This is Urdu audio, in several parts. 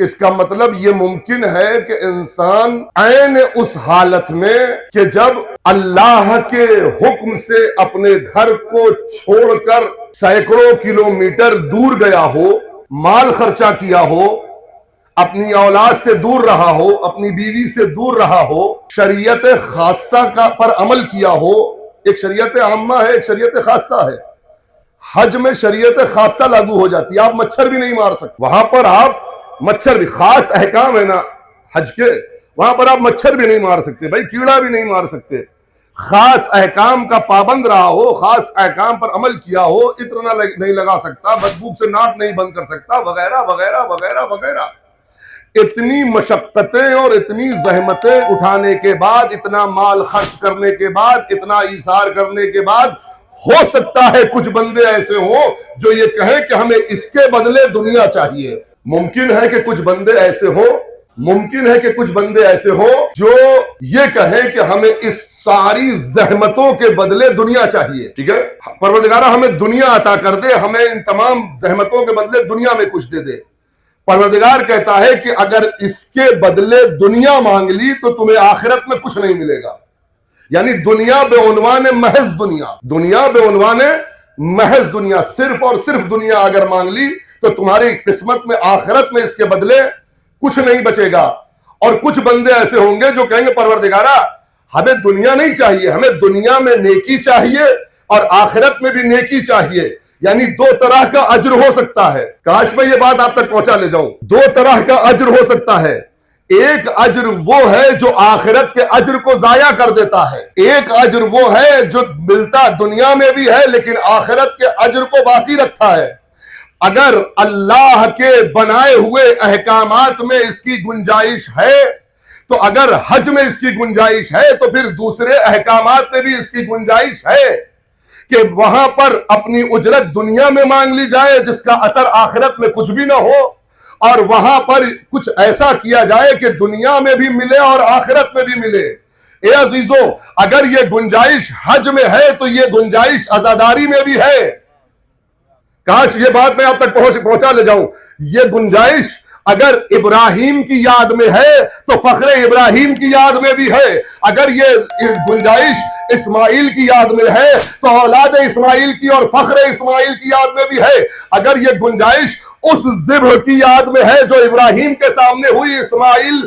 اس کا مطلب یہ ممکن ہے کہ انسان عین اس حالت میں کہ جب اللہ کے حکم سے اپنے گھر کو چھوڑ کر سینکڑوں کلومیٹر دور گیا ہو، مال خرچہ کیا ہو، اپنی اولاد سے دور رہا ہو، اپنی بیوی سے دور رہا ہو، شریعت خاصہ پر عمل کیا ہو۔ ایک شریعت عامہ ہے، ایک شریعت خاصہ ہے۔ حج میں شریعت خاصہ لاگو ہو جاتی ہے، آپ مچھر بھی نہیں مار سکتے وہاں پر، آپ مچھر بھی خاص احکام ہے نا حج کے، وہاں پر آپ مچھر بھی نہیں مار سکتے، بھائی کیڑا بھی نہیں مار سکتے۔ خاص احکام کا پابند رہا ہو، خاص احکام پر عمل کیا ہو، عطر نہیں لگا سکتا، بدبو سے ناک نہیں بند کر سکتا، وغیرہ وغیرہ وغیرہ وغیرہ۔ اتنی مشقتیں اور اتنی زحمتیں اٹھانے کے بعد، اتنا مال خرچ کرنے کے بعد، اتنا ایثار کرنے کے بعد، ہو سکتا ہے کچھ بندے ایسے ہوں جو یہ کہیں کہ ہمیں اس کے بدلے دنیا چاہیے۔ ممکن ہے کہ کچھ بندے ایسے ہوں، ممکن ہے کہ کچھ بندے ایسے ہوں جو یہ کہیں کہ ہمیں اس ساری زحمتوں کے بدلے دنیا چاہیے، ٹھیک ہے، پروردگارہ ہمیں دنیا عطا کر دے، ہمیں ان تمام زحمتوں کے بدلے دنیا میں کچھ دے دے۔ پروردگار کہتا ہے کہ اگر اس کے بدلے دنیا مانگ لی تو تمہیں آخرت میں کچھ نہیں ملے گا۔ یعنی دنیا بے عنوان محض دنیا، دنیا بے عنوان محض دنیا، صرف اور صرف دنیا اگر مانگ لی تو تمہاری قسمت میں آخرت میں اس کے بدلے کچھ نہیں بچے گا۔ اور کچھ بندے ایسے ہوں گے جو کہیں گے پروردگارہ ہمیں دنیا نہیں چاہیے، ہمیں دنیا میں نیکی چاہیے اور آخرت میں بھی نیکی چاہیے۔ یعنی دو طرح کا اجر ہو سکتا ہے۔ کاش میں یہ بات آپ تک پہنچا لے جاؤں، دو طرح کا اجر ہو سکتا ہے۔ ایک اجر وہ ہے جو آخرت کے اجر کو ضائع کر دیتا ہے، ایک اجر وہ ہے جو ملتا دنیا میں بھی ہے لیکن آخرت کے اجر کو باقی رکھتا ہے۔ اگر اللہ کے بنائے ہوئے احکامات میں اس کی گنجائش ہے تو اگر حج میں اس کی گنجائش ہے تو پھر دوسرے احکامات میں بھی اس کی گنجائش ہے کہ وہاں پر اپنی اجرت دنیا میں مانگ لی جائے جس کا اثر آخرت میں کچھ بھی نہ ہو، اور وہاں پر کچھ ایسا کیا جائے کہ دنیا میں بھی ملے اور آخرت میں بھی ملے۔ اے عزیزوں، اگر یہ گنجائش حج میں ہے تو یہ گنجائش عزاداری میں بھی ہے۔ کاش یہ بات میں آپ تک پہنچا لے جاؤں۔ یہ گنجائش اگر ابراہیم کی یاد میں ہے تو فخر ابراہیم کی یاد میں بھی ہے، اگر یہ گنجائش اسماعیل کی یاد میں ہے تو اولاد اسماعیل کی اور فخر اسماعیل کی یاد میں بھی ہے، اگر یہ گنجائش اس ذبح کی یاد میں ہے جو ابراہیم کے سامنے ہوئی، اسماعیل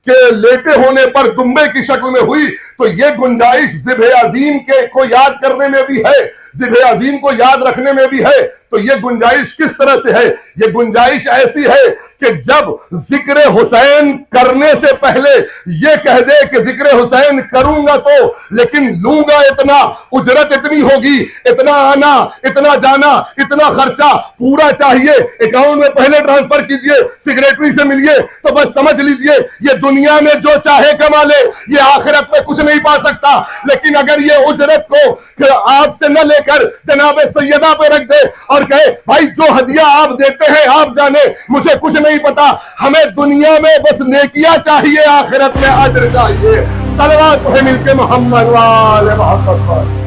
کے لیٹے ہونے پر دمبے کی شکل میں ہوئی، تو یہ گنجائش ذبح عظیم کو یاد کرنے میں بھی ہے، ذبح عظیم کو یاد رکھنے میں بھی ہے۔ تو یہ گنجائش کس طرح سے ہے؟ یہ گنجائش ایسی ہے کہ جب ذکر حسین کرنے سے پہلے یہ کہہ دے کہ ذکر حسین کروں گا تو لیکن لوں گا اتنا، اجرت اتنی ہوگی، اتنا آنا، اتنا جانا، اتنا خرچہ پورا چاہیے، اکاؤنٹ میں پہلے ٹرانسفر کیجئے، سیکریٹری سے ملیے، تو بس سمجھ لیجئے یہ دنیا میں جو چاہے کما لے، یہ آخرت میں کچھ نہیں پا سکتا۔ لیکن اگر یہ اجرت کو آپ سے نہ لے کر جناب سیدہ پہ رکھ دے اور کہے بھائی جو ہدیہ آپ دیتے ہیں آپ جانے، مجھے کچھ نہیں پتا، ہمیں دنیا میں بس نیکیاں چاہیے، آخرت میں اجر چاہیے۔ صلوات ہے مل کے محمد وآل محمد۔